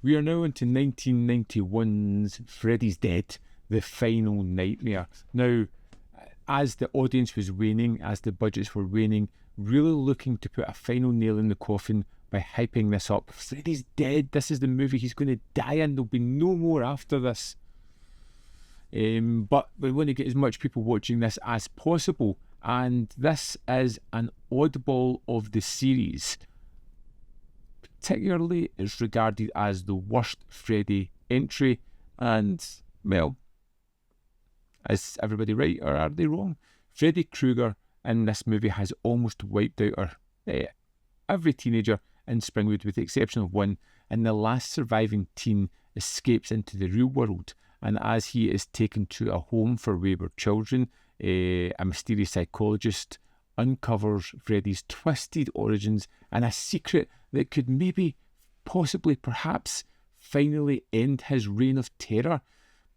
We are now into 1991's Freddy's Dead, The Final Nightmare. Now, as the audience was waning, as the budgets were waning, really looking to put a final nail in the coffin by hyping this up. Freddy's dead, this is the movie he's going to die in, there'll be no more after this. But we want to get as much people watching this as possible, and this is an oddball of the series. Particularly, it's regarded as the worst Freddy entry, and, well, is everybody right or are they wrong? Freddy Krueger in this movie has almost wiped out every teenager in Springwood with the exception of one, and the last surviving teen escapes into the real world, and as he is taken to a home for wayward children, a mysterious psychologist uncovers Freddy's twisted origins and a secret that could maybe, possibly, perhaps, finally end his reign of terror.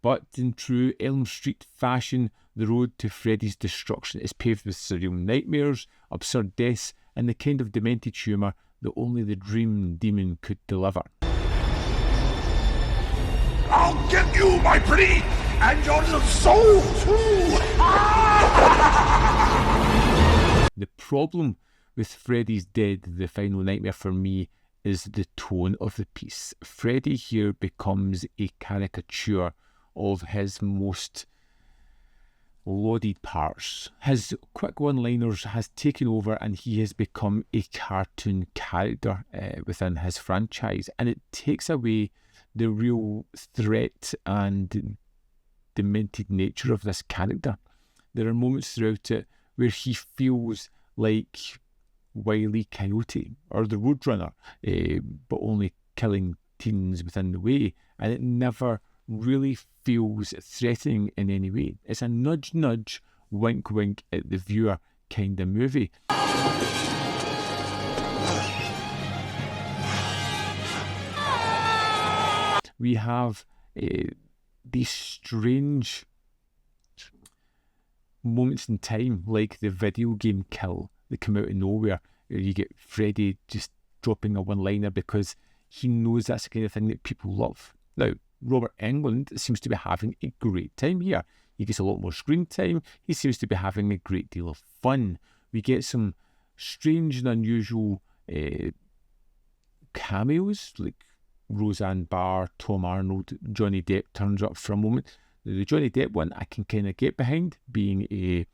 But in true Elm Street fashion, the road to Freddy's destruction is paved with surreal nightmares, absurd deaths, and the kind of demented humour that only the Dream Demon could deliver. I'll get you, my pretty, and your little soul too! The problem with Freddy's Dead, The Final Nightmare for me, is the tone of the piece. Freddy here becomes a caricature of his most lauded parts. His quick one-liners has taken over and he has become a cartoon character within his franchise, and it takes away the real threat and demented nature of this character. There are moments throughout it where he feels like Wile E. Coyote or the Roadrunner, but only killing teens within the way, and it never really feels threatening in any way. It's a nudge nudge, wink wink at the viewer kind of movie. We have these strange moments in time, like the video game kill that come out of nowhere. You get Freddy just dropping a one-liner because he knows that's the kind of thing that people love. Now, Robert Englund seems to be having a great time here. He gets a lot more screen time. He seems to be having a great deal of fun. We get some strange and unusual cameos, like Roseanne Barr, Tom Arnold, Johnny Depp turns up for a moment. The Johnny Depp one I can kind of get behind, being a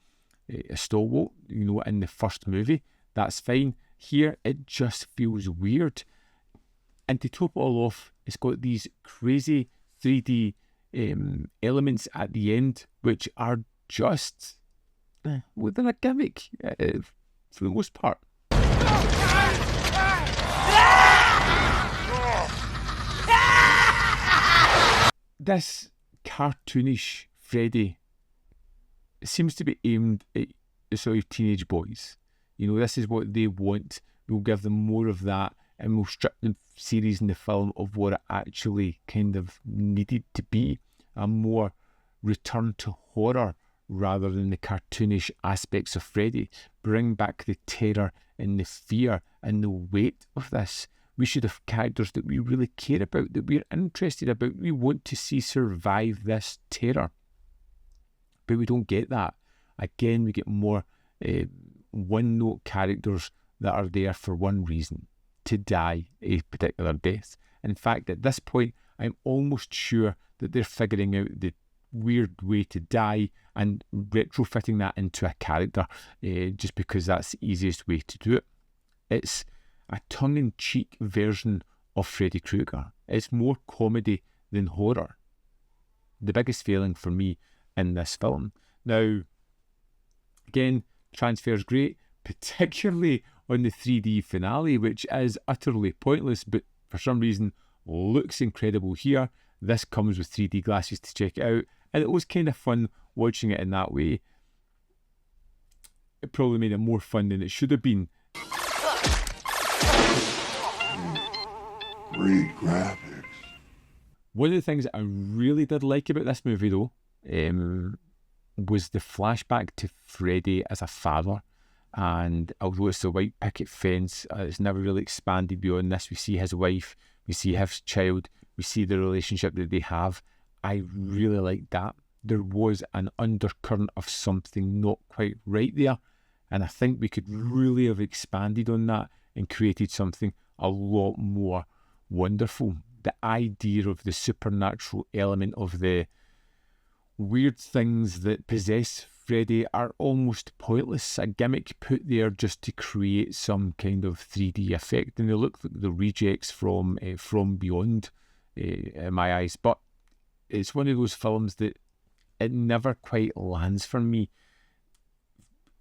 stalwart, in the first movie. That's fine. Here, it just feels weird. And to top it all off, it's got these crazy 3D elements at the end, which are just within a gimmick for the most part. This cartoonish Freddy seems to be aimed at teenage boys. This is what they want. We'll give them more of that, and we'll strip the series and the film of what it actually kind of needed to be. A more return to horror rather than the cartoonish aspects of Freddy. Bring back the terror and the fear and the weight of this. We should have characters that we really care about, that we're interested about. We want to see survive this terror. But we don't get that. Again, we get more one-note characters that are there for one reason: to die a particular death. In fact, at this point, I'm almost sure that they're figuring out the weird way to die and retrofitting that into a character, just because that's the easiest way to do it. It's a tongue-in-cheek version of Freddy Krueger. It's more comedy than horror. The biggest failing for me in this film. Now, again, transfer's great, particularly on the 3D finale, which is utterly pointless, but for some reason looks incredible here. This comes with 3D glasses to check it out, and it was kind of fun watching it in that way. It probably made it more fun than it should have been. Great graphics. One of the things that I really did like about this movie, though, was the flashback to Freddy as a father. And although it's a white picket fence, it's never really expanded beyond this. We see his wife, we see his child, we see the relationship that they have. I really like that. There was an undercurrent of something not quite right there, and I think we could really have expanded on that and created something a lot more wonderful. The idea of the supernatural element of the weird things that possess Freddy are almost pointless, a gimmick put there just to create some kind of 3D effect, and they look like the rejects from Beyond in my eyes. But it's one of those films that it never quite lands for me.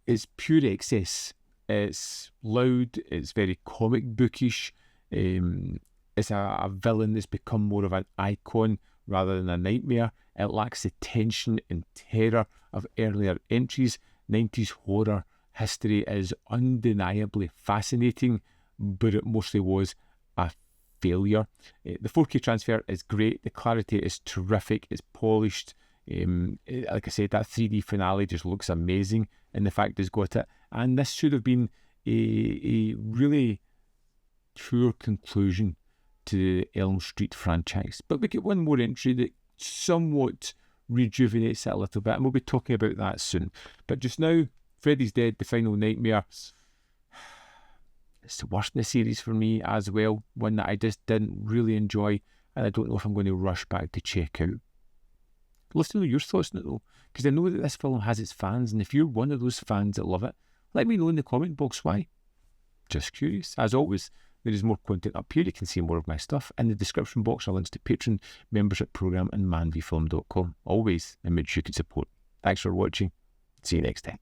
It's pure excess. It's loud, it's very comic bookish, it's a villain that's become more of an icon rather than a nightmare. It lacks the tension and terror of earlier entries. 90s horror history is undeniably fascinating, but it mostly was a failure. The 4K transfer is great, the clarity is terrific, it's polished. Like I said, that 3D finale just looks amazing, and the fact it's got it. And this should have been a really poor conclusion to the Elm Street franchise. But we get one more entry that somewhat rejuvenates it a little bit, and we'll be talking about that soon. But just now, Freddy's Dead, The Final Nightmare. It's the worst in the series for me as well. One that I just didn't really enjoy, and I don't know if I'm going to rush back to check out. Let's know your thoughts on it though, because I know that this film has its fans, and if you're one of those fans that love it, let me know in the comment box why. Just curious. As always, there is more content up here. You can see more of my stuff. In the description box are links to Patreon, membership program, and manvfilm.com. Always, and make sure you can support. Thanks for watching. See you next time.